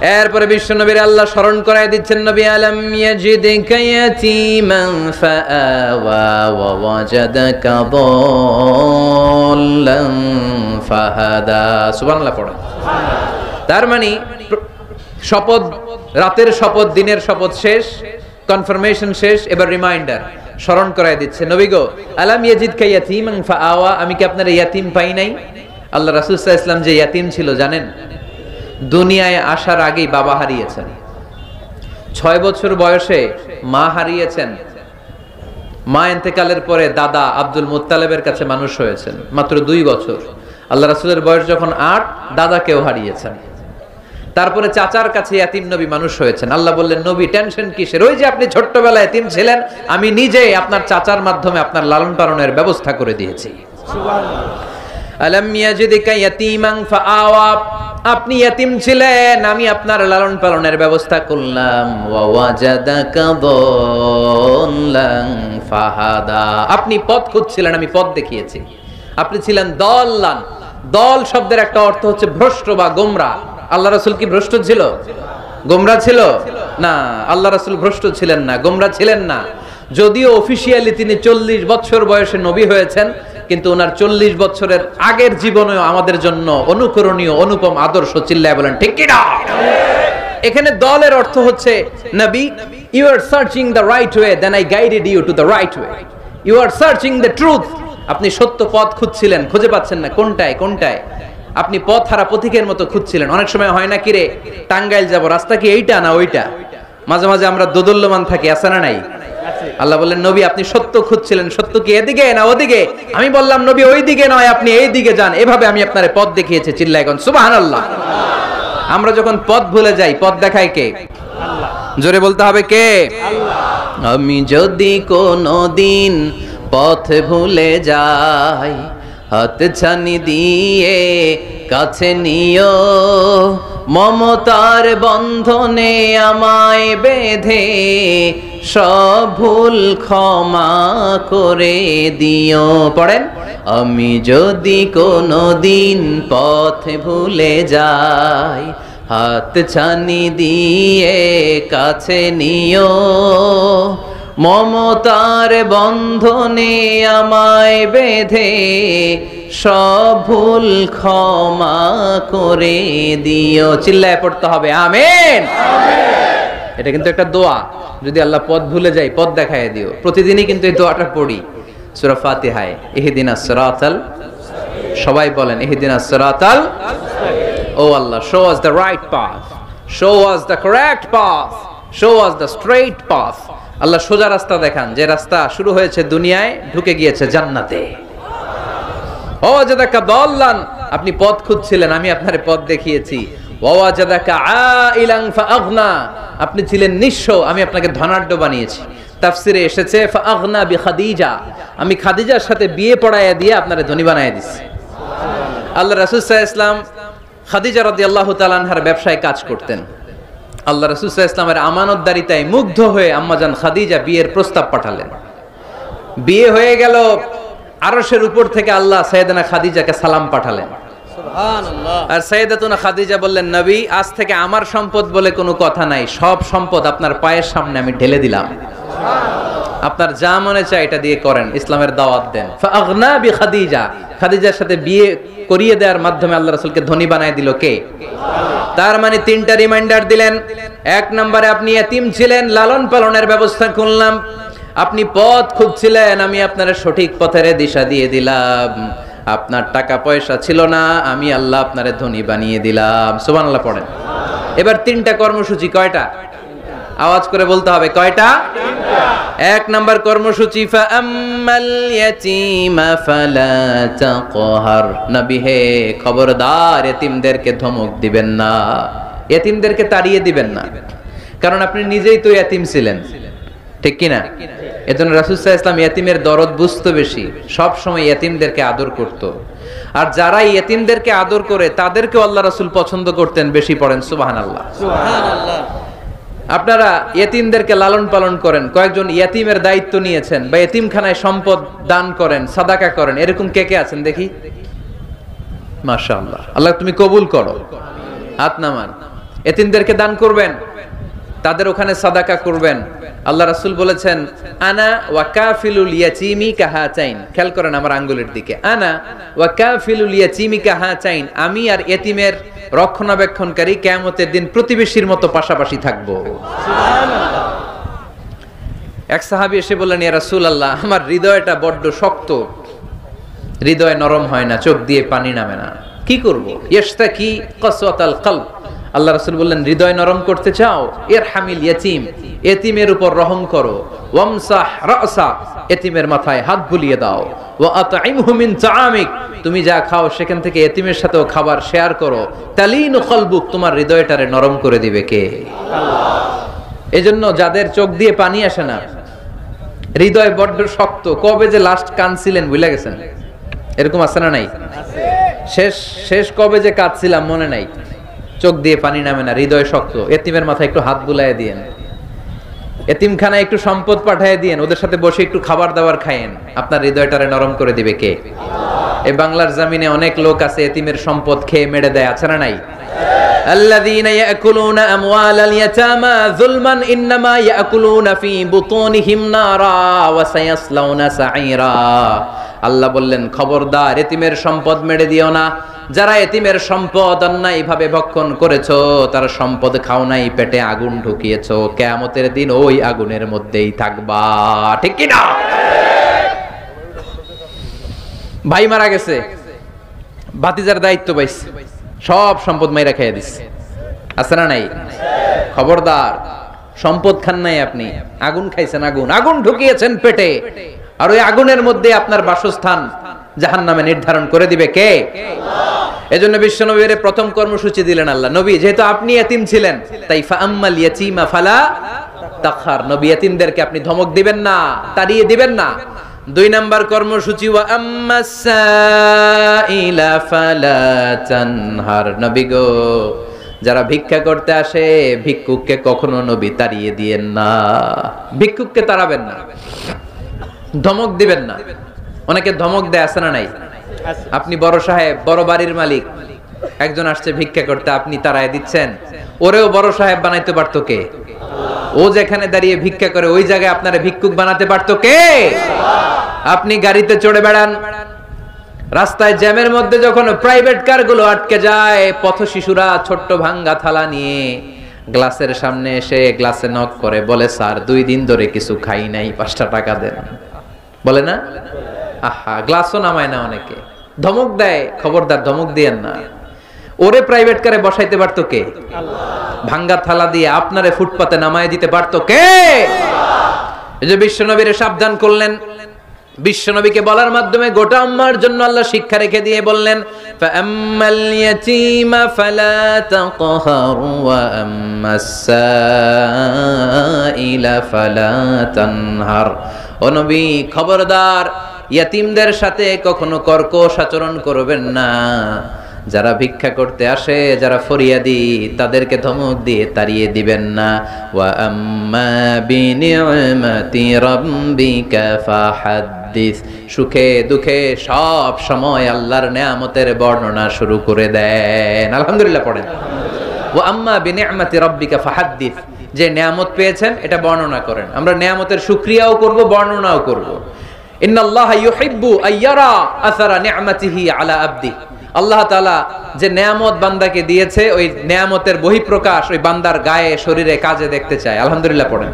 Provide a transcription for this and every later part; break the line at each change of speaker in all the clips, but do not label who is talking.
এরপরে বিশ্বনবীর আল্লাহ স্মরণ করায় দিচ্ছেন, নবী আলাম ইয়াজিদকা ইয়াতীমান ফাআওয়া ওয়া ওয়াজাদাকা দাল্লান ফাহাদা। সুবহানাল্লাহ পড়েন। তার মানে শপথ, রাতের শপথ, দিনের শপথ শেষ, কনফার্মেশন শেষ, এবার রিমাইন্ডার, স্মরণ করায় দিচ্ছে, নবী গো আলাম ইয়াজিদকা ইয়াতীমান ফাআওয়া, আমি কি আপনার ইয়াতীম পাই নাই? আল্লাহ রাসূল সাল্লাল্লাহু আলাইহি ওয়াসাল্লাম যে ইয়াতীম ছিল জানেন? দুনিয়ায় আসার আগেই বাবা হারিয়েছেন, 6 বছর বয়সে মা হারিয়েছেন, মা ইন্তেকালের পরে দাদা আব্দুল মুত্তালিবের কাছে মানুষ হয়েছেন মাত্র 2 বছর। আল্লাহ রাসূলের বয়স যখন 8, দাদাকেও হারিয়েছেন। তারপরে চাচার কাছে ইয়াতীম নবী মানুষ হয়েছেন। আল্লাহ বললেন, নবী টেনশন কিসের? ওই যে আপনি ছোট্টবেলায় ইয়াতীম ছিলেন, আমি নিজে আপনার চাচার মাধ্যমে আপনার লালন পালনের ব্যবস্থা করে দিয়েছি। সুবহানাল্লাহ। আলাম ইয়াজিদকা ইয়াতীমান ফাআওয়া, আপনি ইয়াতীম ছিলেন, আমি আপনার লালন পালনের ব্যবস্থা করলাম। ওয়া ওয়াজাদাকা দাল্লান ফাহাদা, আপনি পথ খুঁজছিলেন, আমি পথ দেখিয়েছি। আপনি ছিলেন দল্লান, দল শব্দের একটা অর্থ হচ্ছে ভ্রষ্ট বা গোমরা। আল্লাহ রাসূল কি ভ্রষ্ট ছিল? গোমরা ছিল না। আল্লাহ রাসূল ভ্রষ্ট ছিলেন না, গোমরা ছিলেন না। যদিও অফিশিয়ালি তিনি 40 বছর বয়সে নবী হয়েছেন, কিন্তু ওনার 40 বছরের আগের জীবনেও আমাদের জন্য অনুকরণীয় অনুপম আদর্শ। চিল্লায় বলেন ঠিক কি না? এখানে দলের অর্থ হচ্ছে, নবী you are searching the right way, then I guided you to the right way. You are searching the truth, আপনি সত্য পথ খুঁজছিলেন, খুঁজে পাচ্ছেন না, কোনটায় কোনটায়, আপনি পথ হারা পথিকের মতো খুঁজছিলেন। অনেক সময় হয় না কি রে, টাঙ্গাইল যাব, রাস্তা কি এইটা না ওইটা? মাঝে মাঝে আমরা দোদুল্যমান থাকি, আছে না নাই? আল্লাহ বললেন, নবী আপনি সত্য খুঁজছিলেন, সত্য কি এদিকে না ওদিকে? আমি বললাম, নবী ওই দিকে নয়, আপনি এই দিকে যান, এভাবে আমি আপনার পথ দেখিয়েছি। চিল্লায় এখন সুবহানাল্লাহ। আমরা যখন পথ ভুলে যাই, পথ দেখায় কে? আল্লাহ। জোরে বলতে হবে কে? আল্লাহ। আমি যদি কোনদিন পথ ভুলে যাই, হাত ছানি দিয়ে কাছে নিও, মমতার বন্ধনে আমায় বেঁধে সব ভুল ক্ষমা করে দিও। পড়েন, আমি যদি কোনদিন পথ ভুলে যাই, হাত ছানি দিয়ে কাছে নিও, মমতার বন্ধনে আমায় বেঁধে সব ভুল ক্ষমা করে দিও। চিল্লায় পড়তে হবে আমিন। এটা কিন্তু একটা দোয়া, যদি আল্লাহ পথ ভুলে যাই পথ দেখায় দিও। প্রতিদিনই কিন্তু এই দোয়াটা পড়ি সূরা ফাতিহায়, ইহদিনাস সিরাতাল, সবাই বলেন ইহদিনাস সিরাতাল, ও আল্লাহ show us the right path, show us the correct path, show us the straight path। আল্লাহ সোজা রাস্তা দেখান, যে রাস্তা শুরু হয়েছে দুনিয়ায় ঢুকে গিয়েছে জান্নাতে। ও ওয়াজাদাকা দাল্লান, আপনি পথ খুঁজছিলেন, আমি আপনারে পথ দেখিয়েছি। ওয়া ওয়াজাদাকা আইলান ফাআগনা, আপনি ছিলেন নিঃস্ব, আমি আপনাকে ধনাঢ্য বানিয়েছি। তাফসিরে এসেছে ফাআগনা বিখাদিজা, আমি খাদিজার সাথে বিয়ে পড়াইয়া দিয়ে আপনারে ধনী বানাইয়া দিছি। আল্লাহ রাসূল সাল্লাল্লাহু আলাইহি ওয়াসাল্লাম খাদিজা রাদিয়াল্লাহু তাআলা আনহার ব্যবসায় কাজ করতেন। আল্লাহ রাসূল সাল্লাল্লাহু আলাইহি ওয়াসাল্লামের আমানতদারিতায় মুগ্ধ হয়ে আম্মাজান খাদিজা বিয়ের প্রস্তাব পাঠালেন। বিয়ে হয়ে গেল, আরশের উপর থেকে আল্লাহ সাইয়েদানা খাদিজাকে সালাম পাঠালেন। সুবহানাল্লাহ। আর সাইয়েদাতুনা খাদিজা বললেন, নবী আজ থেকে আমার সম্পদ বলে কোনো কথা নাই, সব সম্পদ আপনার পায়ের সামনে আমি ঢেলে দিলাম, আপনার যা মনে চায় এটা দিয়ে করেন, ইসলামের দাওয়াত দেন। ফাআগনা বিখাদিজা, খাদিজার সাথে বিয়ে করিয়ে দেওয়ার মাধ্যমে আল্লাহ রাসূলকে ধনী বানায় দিল কে? তার মানে 3টা রিমাইন্ডার দিলেন। 1 নম্বরে আপনি ইয়াতীম ছিলেন, লালন পালনের ব্যবস্থা করলাম। আপনি পথ খুঁজছিলেন, আমি আপনার সঠিক পথের দিশা দিয়ে দিলাম। আপনার টাকা পয়সা ছিল না, আমি আল্লাহ আপনারে ধনী বানিয়ে দিলাম। সুবহানাল্লাহ পড়েন। এবার 3টা কর্মসূচি, কয়টা? আওয়াজ করে বলতে হবে, কয়টা? 1 নম্বর কর্মসূচি, ফাআম্মাল ইয়াতীমা ফালা তাকহার, নবী হে খবরদার এতিমদেরকে ধমক দিবেন না, এতিমদেরকে তাড়িয়ে দিবেন না, কারণ আপনি নিজেই তো এতিম ছিলেন, ঠিক কি না? এজন্য রাসূল সাল্লাল্লাহু আলাইহি ওয়াসাল্লাম এতিমের দরদ বুঝতো বেশি, সব সময় এতিমদেরকে আদর করত। আর যারা এতিমদেরকে আদর করে তাদেরকে আল্লাহ রাসূল পছন্দ করতেন বেশি। পড়েন সুবহানাল্লাহ। সুবহানাল্লাহ। আপনারা ইয়েতিমদেরকে লালন পালন করেন, কয়েকজন ইয়েতিমের দায়িত্ব নিয়েছেন, বা ইয়েতিমখানায় সম্পদ দান করেন, সাদাকা করেন, এরকম কে কে আছেন দেখি? মাশাআল্লাহ, আল্লাহ তুমি কবুল করো, হাত নামান। এতিমদেরকে দান করবেন, তাদের ওখানে সাদাকা করবেন। আল্লাহ রাসূল বলেছেন আনা ওয়া কাফিলুল ইয়াতীমি কাহাতাইন। খেয়াল করেন আমার আঙ্গুলের দিকে, আনা ওয়া কাফিলুল ইয়াতীমি কাহাতাইন, আমি আর এতিমের রক্ষণাবেক্ষণকারী কিয়ামতের দিন প্রতিবেশীর মতো পাশাপাশি থাকবো। সুবহানাল্লাহ। এক সাহাবী এসে বললেন ইয়া রাসূলুল্লাহ, আমার হৃদয়টা বড্ড শক্ত, হৃদয় নরম হয় না, চোখ দিয়ে পানি নামে না, কি করব? ইয়াশতাকি কাসওয়াতাল কলব। আল্লাহ রাসূল বললেন হৃদয় নরম করতে চাও, ইরহামিল ইয়াতীম, এতিমের উপর রহম করো, ওয়ামসাহ রাসা, এতিমের মাথায় হাত বুলিয়ে দাও, ওয়া আতইমহু মিন তাআমিক, তুমি যা খাও সেখান থেকে এতিমের সাথেও খাবার শেয়ার করো, তালিনু কলবুক, তোমার হৃদয়টারে নরম করে দিবে কে? আল্লাহ। এজন্য যাদের চোখ দিয়ে পানি আসে না, হৃদয় বড্ড শক্ত, কবে যে লাস্ট কাঁদছিলেন ভুলে গেছেন, এরকম আছে না নাই? শেষ কবে যে কাঁদছিলাম মনে নাই, চোখ দিয়ে পানি নামে না, হৃদয় শক্ত। এতিমের মাথায় একটু হাত বুলায় দিয়েন, এতিমখানায় একটু সম্পদ পাঠিয়ে দিয়েন, ওদের সাথে বসে একটু খাবার দাবার খায়েন, আপনার হৃদয়টারে নরম করে দিবে কে? এই বাংলার জমিনে অনেক লোক আছে এতিমের সম্পদ খেয়ে মেরে দেয়, আছে না নাই? আল্লাযীনা ইয়াকুলুনা আমওয়ালাল ইয়াতামা যুলমান ইন্নামা ইয়াকুলুনা ফি বুতুনিহিম নারা ওয়া সায়াসলাউনা সাঈরা। আল্লাহ বললেন খবরদার এতিমের সম্পদ মেরে দিও না, যারা এতিমের সম্পদ অন্যায়ভাবে ভক্ষণ করেছো, তারা সম্পদ খাও নাই, পেটে আগুন ঢুকিয়েছো, কিয়ামতের দিন ওই আগুনের মধ্যেই থাকবা, ঠিক কি না? ভাই মারা গেছে, ভাতিজার দায়িত্ব পাইছে, সব সম্পদ মাইরা খেয়ে দিচ্ছে, আছে না নাই? খবরদার, সম্পদ খান নাই আপনি, আগুন খাইছেন, আগুন ঢুকিয়েছেন পেটে, আর ওই আগুনের মধ্যে আপনার বাসস্থান জাহান্নামে নির্ধারণ করে দিবে কে? আল্লাহ। এজন্য বিশ্বনবীর প্রথম কর্মসূচি দিলেন আল্লাহ। নবী যেহেতু আপনি এতিম ছিলেন, তাই ফাআম্মাল ইয়াতীমা ফালা তাখহার, নবী এতিমদেরকে আপনি ধমক দিবেন না, তাড়িয়ে দিবেন না। 2 নাম্বার কর্মসূচি ওয়া আম্মাস সাইলা ফালা তানহার, নবী গো যারা ভিক্ষা করতে আসে ভিক্ষুককে কখনো নবী তাড়িয়ে দিয়েন না, ভিক্ষুককে তাড়াবেন না, ধমক দিবেন না। অনেকে ধমক দেয়, আছে না নাই? আপনি বড় সাহেব, বড় বাড়ির মালিক, একজন আসছে ভিক্ষা করতে, আপনি তাড়ায় দিচ্ছেন, ওরেও বড় সাহেব বানাইতে পারতো কে? ও যেখানে দাঁড়িয়ে ভিক্ষা করে ওই জায়গায় আপনারে ভিক্ষুক বানাতে পারতো কে? আপনি গাড়িতে চড়ে বেড়ান, রাস্তায় জ্যামের মধ্যে যখন প্রাইভেট কার গুলো আটকে যায়, পথ শিশুরা ছোট্ট ভাঙ্গা থালা নিয়ে গ্লাসের সামনে এসে গ্লাসে নক করে, বলে স্যার 2 দিন ধরে কিছু খাই নাই, 5টা টাকা দেন, বলে না? আহা, গ্লাসও নামায় না, অনেকে ধমক দেয়, খবরদার ধমক দিয়েন না। ওরে প্রাইভেট কারে বসাইতে পারতো কে? আল্লাহ। ভাঙ্গা থালা দিয়ে আপনারে ফুটপাতে নামায় দিতে পারতো কে? আল্লাহ। এই যে বিশ্বনবীরে সাবধান করলেন, বিশ্বনবীকে বলার মাধ্যমে গোটা উম্মার জন্য আল্লাহ শিক্ষা রেখে দিয়ে বললেন ফাআম্মাল ইয়াতীমা ফালা তাকহার ওয়া আম্মাস সাইলা ফালা তানহার। ও নবী খবরদার, ইয়াতিমদের সাথে কখনো কর্কশ আচরণ করবেন না, যারা ভিক্ষা করতে আসে, যারা ফরিয়াদি, তাদেরকে ধমক দিয়ে তাড়িয়ে দিবেন না। ওয়া আম্মা বিনি'মাতি রাব্বিকা ফাহাদ্দিস, সুখে দুঃখে সব সময় আল্লাহর নেয়ামতের বর্ণনা শুরু করে দেন। আলহামদুলিল্লাহ পড়েন। ওয়া আম্মা বিনি'মাতি রাব্বিকা ফাহাদ্দিস, যে নেয়ামত পেয়েছেন এটা বর্ণনা করেন। আমরা নেয়ামতের শুকরিয়াও করব, বর্ণনাও করব। ইন্নাল্লাহা ইউহিব্বু আইয়ারা আসারা নি'মাতিহি আলা আবদি, আল্লাহ তাআলা যে নেয়ামত বান্দাকে দিয়েছে, ওই নেয়ামতের বহিঃপ্রকাশ ওই বান্দার গায়ে, শরীরে, কাজে দেখতে চায়। আলহামদুলিল্লাহ পড়েন।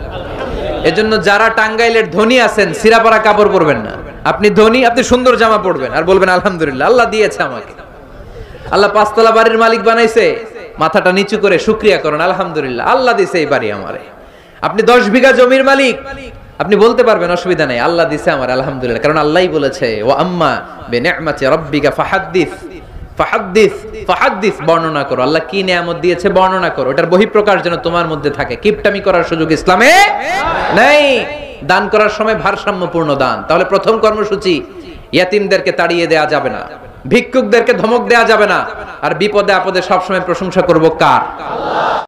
এজন্য যারা টাঙ্গাইলের ধনী আছেন, সিরাপাড়া কাপড় পরবেন না। আপনি ধনী, আপনি সুন্দর জামা পরবেন আর বলবেন আলহামদুলিল্লাহ, আল্লাহ দিয়েছে আমাকে, আল্লাহ 5 তলা বাড়ির মালিক বানাইছে, মাথাটা নিচু করে শুকরিয়া করেন, আলহামদুলিল্লাহ আল্লাহ দিয়েছে এই বাড়ি আমারে। আপনি 10 বিঘা জমির মালিক, আপনি বলতে পারবেন অসুবিধা নেই, আল্লাহ দিয়েছে আমার আলহামদুলিল্লাহ, কারণ আল্লাহই বলেছে ওয়া আম্মা বিনি'মাতি রাব্বিকা ফাহাদ্দিস, ফাহাদ্দিস, ফাহাদ্দিস, বর্ণনা করো, আল্লাহ কি নিয়ামত দিয়েছে বর্ণনা করো, এটার বহিঃপ্রকাশ যেন তোমার মধ্যে থাকে। কিপটামি করার সুযোগ ইসলামে নেই। দান করার সময় ভারসাম্যপূর্ণ দান। তাহলে প্রথম কর্মসূচি, ইয়াতিমদেরকে তাড়িয়ে দেয়া যাবে না, ভিক্ষুকদেরকে ধমক দেয়া যাবে না, আর বিপদে আপদে সবসময় প্রশংসা করব কার? আল্লাহ।